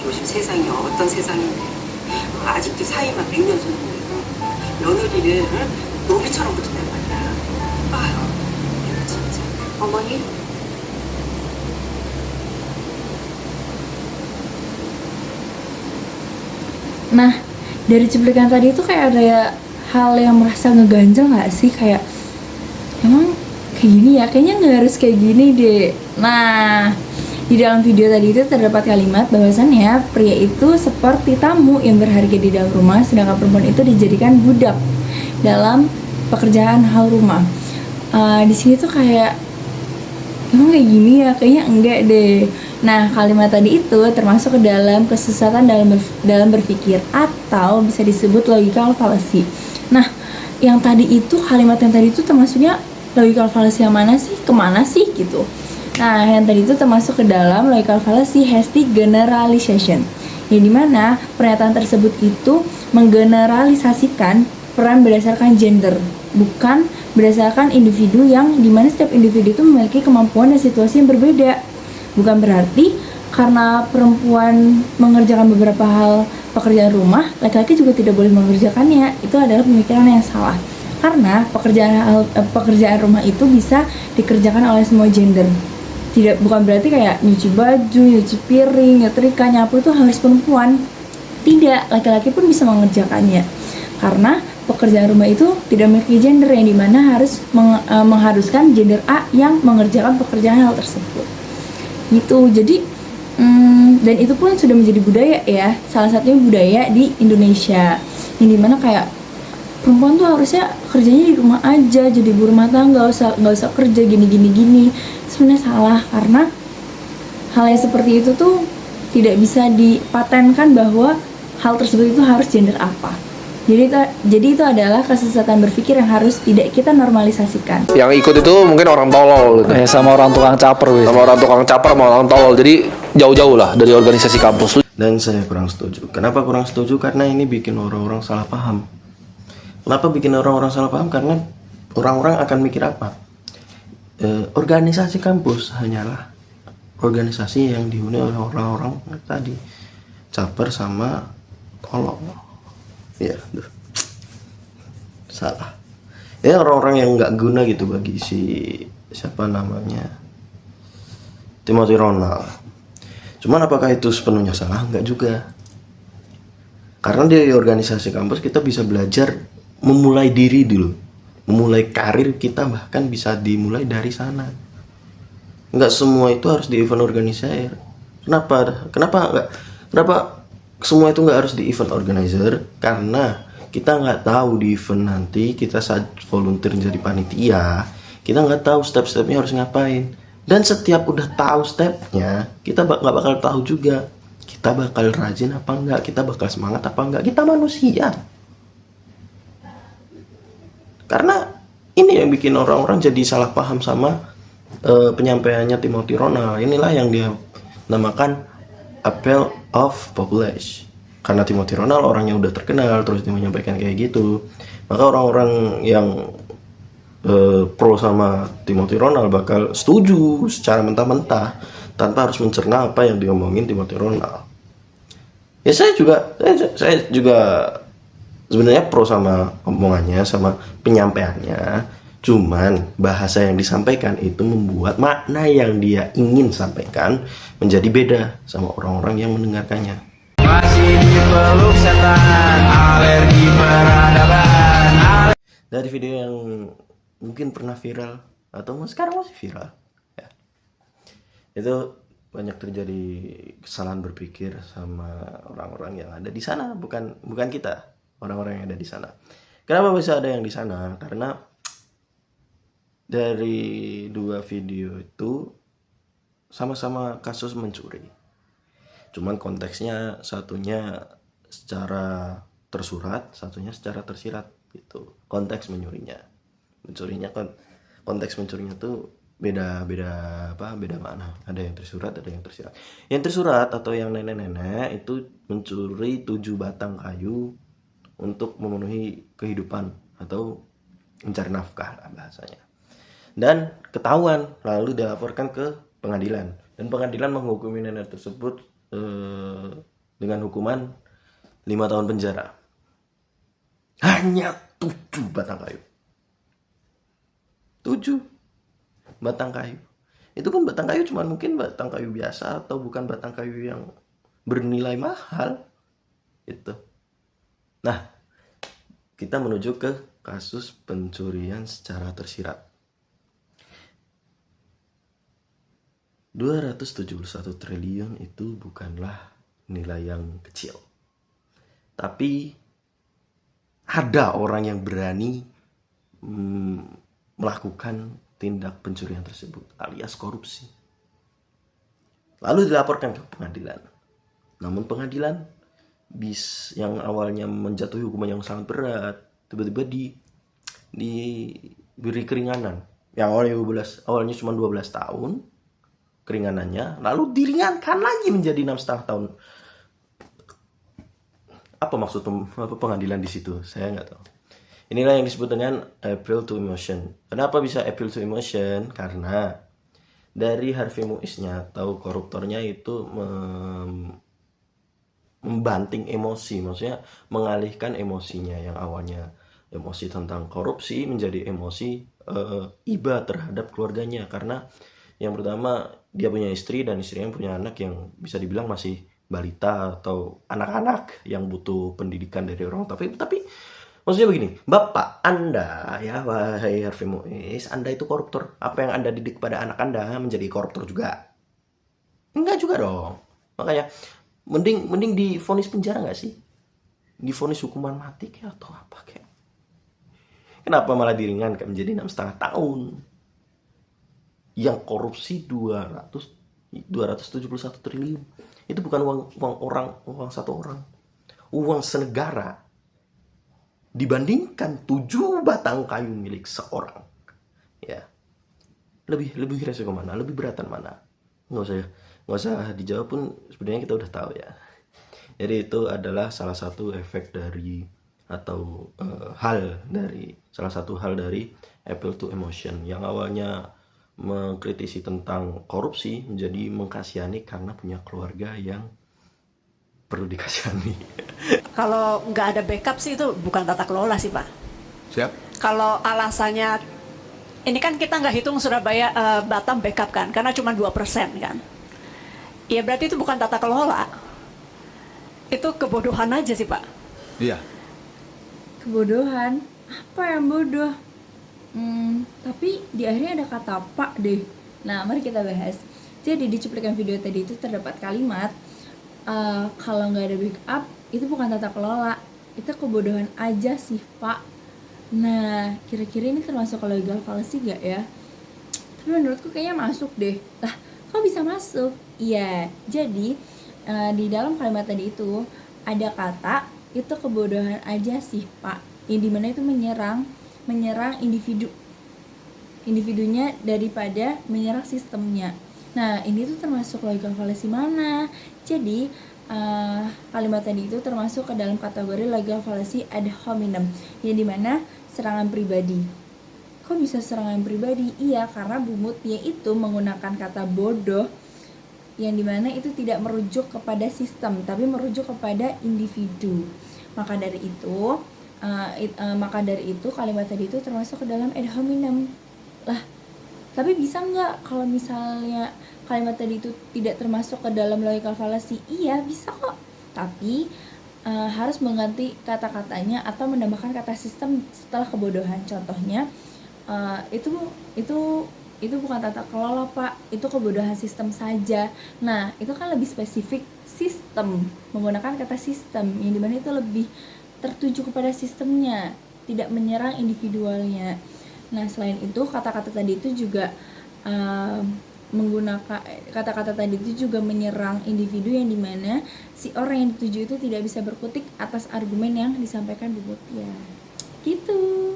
요즘 세상이 어떤 세상인데 아직도 사이만 100년 전인데 며느리를 노비처럼 붙인단 말이야. 아휴, 내가 진짜. 어머니? Nah, dari cuplikan tadi itu kayak ada hal yang merasa ngeganjel nggak sih? Kayak, emang kayak gini ya? Kayaknya nggak harus kayak gini deh. Nah, di dalam video tadi itu terdapat kalimat bahwasannya pria itu seperti tamu yang berharga di dalam rumah, sedangkan perempuan itu dijadikan budak dalam pekerjaan hal rumah. Di sini tuh kayak, emang kayak gini ya? Kayaknya enggak deh. Nah, kalimat tadi itu termasuk ke dalam kesesatan dalam berpikir atau bisa disebut logical fallacy. Nah, yang tadi itu, kalimat yang tadi itu termasuknya logical fallacy yang mana sih? Kemana sih gitu? Nah, yang tadi itu termasuk ke dalam logical fallacy hasty generalization, yang dimana pernyataan tersebut itu menggeneralisasikan peran berdasarkan gender, bukan berdasarkan individu, yang dimana setiap individu itu memiliki kemampuan dan situasi yang berbeda. Bukan berarti karena perempuan mengerjakan beberapa hal pekerjaan rumah, laki-laki juga tidak boleh mengerjakannya. Itu adalah pemikiran yang salah. Karena pekerjaan rumah itu bisa dikerjakan oleh semua gender. Bukan berarti kayak nyuci baju, nyuci piring, nyetrika, nyapu itu harus perempuan. Tidak, laki-laki pun bisa mengerjakannya. Karena pekerjaan rumah itu tidak memiliki gender, yang dimana harus mengharuskan gender A yang mengerjakan pekerjaan hal tersebut. Gitu. Jadi dan itu pun sudah menjadi budaya ya, salah satunya budaya di Indonesia, yang dimana kayak perempuan tuh harusnya kerjanya di rumah aja, jadi ibu rumah tangga, nggak usah kerja gini. Sebenarnya salah, karena hal yang seperti itu tuh tidak bisa dipatenkan bahwa hal tersebut itu harus gender apa. Jadi itu adalah kesesatan berpikir yang harus tidak kita normalisasikan. Yang ikut itu mungkin orang tolol gitu. Sama orang tukang caper weh. Sama orang tukang caper sama orang tolol. Jadi jauh-jauh lah dari organisasi kampus. Dan saya kurang setuju. Kenapa kurang setuju? Karena ini bikin orang-orang salah paham. Kenapa bikin orang-orang salah paham? Karena orang-orang akan mikir apa? Organisasi kampus hanyalah organisasi yang dihuni oleh orang-orang tadi, caper sama tolol. Ya, salah. Ya, orang-orang yang nggak guna gitu bagi si siapa namanya, Timothy Ronald. Cuman apakah itu sepenuhnya salah? Enggak juga. Karena di organisasi kampus kita bisa belajar memulai diri dulu, memulai karir kita, bahkan bisa dimulai dari sana. Enggak semua itu harus di event organizer. Kenapa semua itu nggak harus di event organizer? Karena kita nggak tahu di event nanti kita saat volunteer jadi panitia, kita nggak tahu step-stepnya harus ngapain. Dan setiap udah tahu stepnya, kita nggak bakal tahu juga kita bakal rajin apa enggak, kita bakal semangat apa enggak. Kita manusia. Karena ini yang bikin orang-orang jadi salah paham sama penyampaiannya Timothy Ronald. Inilah yang dia namakan appeal of population. Karena Timothy Ronald orangnya udah terkenal, terus dia menyampaikan kayak gitu, maka orang-orang yang pro sama Timothy Ronald bakal setuju secara mentah-mentah tanpa harus mencerna apa yang diomongin Timothy Ronald. Ya saya juga sebenarnya pro sama omongannya, sama penyampaiannya. Cuman bahasa yang disampaikan itu membuat makna yang dia ingin sampaikan menjadi beda sama orang-orang yang mendengarkannya. Masih dipeluk setan, alergi peradaban. Dari video yang mungkin pernah viral atau sekarang masih viral, ya, itu banyak terjadi kesalahan berpikir sama orang-orang yang ada di sana, bukan kita, orang-orang yang ada di sana. Kenapa bisa ada yang di sana? Karena dari dua video itu sama-sama kasus mencuri. Cuman konteksnya satunya secara tersurat, satunya secara tersirat gitu. Konteks mencurinya kan, konteks mencurinya tuh beda mana. Ada yang tersurat, ada yang tersirat. Yang tersurat atau yang nenek-nenek itu mencuri 7 batang kayu untuk memenuhi kehidupan atau mencari nafkah lah bahasanya. Dan ketahuan, lalu dilaporkan ke pengadilan, dan pengadilan menghukumi nenek tersebut dengan hukuman 5 tahun penjara. Hanya 7 batang kayu. 7 batang kayu. Itu pun batang kayu cuma mungkin batang kayu biasa atau bukan batang kayu yang bernilai mahal. Itu. Nah, kita menuju ke kasus pencurian secara tersirat. 271 triliun itu bukanlah nilai yang kecil. Tapi ada orang yang berani melakukan tindak pencurian tersebut alias korupsi. Lalu dilaporkan ke pengadilan. Namun pengadilan yang awalnya menjatuhi hukuman yang sangat berat, tiba-tiba diberi keringanan. Yang awalnya cuma 12 tahun keringanannya, lalu diringankan lagi menjadi 6,5 tahun. Apa maksud pengadilan di situ? Saya nggak tahu. Inilah yang disebut dengan appeal to emotion. Kenapa bisa appeal to emotion? Karena dari Harvey Muiznya atau koruptornya itu membanting emosi, maksudnya mengalihkan emosinya yang awalnya emosi tentang korupsi menjadi emosi iba terhadap keluarganya. Karena yang pertama dia punya istri dan istrinya punya anak yang bisa dibilang masih balita atau anak-anak yang butuh pendidikan dari orang. Tapi maksudnya begini, Bapak Anda ya, wahai Harvey Muiz, Anda itu koruptor. Apa yang Anda didik pada anak Anda menjadi koruptor juga? Enggak juga dong. Makanya mending divonis penjara nggak sih? Divonis hukuman mati kayak atau apa kayak? Kenapa malah diringankan menjadi 6,5 tahun? Yang korupsi 271 triliun. Itu bukan uang satu orang. Uang senegara. Dibandingkan 7 batang kayu milik seorang. Ya. Lebih resiko mana? Lebih beratan mana? Nggak usah dijawab pun sebenarnya kita udah tahu ya. Jadi itu adalah salah satu efek dari atau salah satu hal dari appeal to emotion yang awalnya mengkritisi tentang korupsi menjadi mengkasihani karena punya keluarga yang perlu dikasihani. Kalau nggak ada backup sih itu bukan tata kelola sih Pak. Siap. Kalau alasannya, ini kan kita nggak hitung Surabaya Batam backup kan, karena cuma 2% kan. Ya berarti itu bukan tata kelola. Itu kebodohan aja sih Pak. Iya. Kebodohan? Apa yang bodoh? Tapi di akhirnya ada kata Pak deh. Nah, mari kita bahas. Jadi di cuplikan video tadi itu terdapat kalimat kalau nggak ada backup itu bukan tata kelola, itu kebodohan aja sih Pak. Nah, kira-kira ini termasuk legal fallacy gak ya? Tapi menurutku kayaknya masuk deh. Lah, kok bisa masuk? Iya, jadi di dalam kalimat tadi itu ada kata itu kebodohan aja sih Pak, yang dimana itu menyerang individunya daripada menyerang sistemnya. Nah, ini tuh termasuk legal fallacy mana? Jadi kalimat tadi itu termasuk ke dalam kategori legal fallacy ad hominem, yang dimana serangan pribadi. Kok bisa serangan pribadi? Iya, karena bumutnya itu menggunakan kata bodoh, yang dimana itu tidak merujuk kepada sistem, tapi merujuk kepada individu. Maka dari itu kalimat tadi itu termasuk ke dalam ad hominem. Lah, tapi bisa nggak kalau misalnya kalimat tadi itu tidak termasuk ke dalam legal fallacy? Iya, bisa kok. Tapi harus mengganti kata-katanya atau menambahkan kata sistem setelah kebodohan. Contohnya itu bukan tata kelola Pak, itu kebodohan sistem saja. Nah, itu kan lebih spesifik sistem, menggunakan kata sistem, yang dimana itu lebih tertuju kepada sistemnya, tidak menyerang individualnya. Nah, selain itu kata-kata tadi itu juga menggunakan kata-kata tadi itu juga menyerang individu, yang dimana si orang yang dituju itu tidak bisa berkutik atas argumen yang disampaikan bobotnya. Gitu.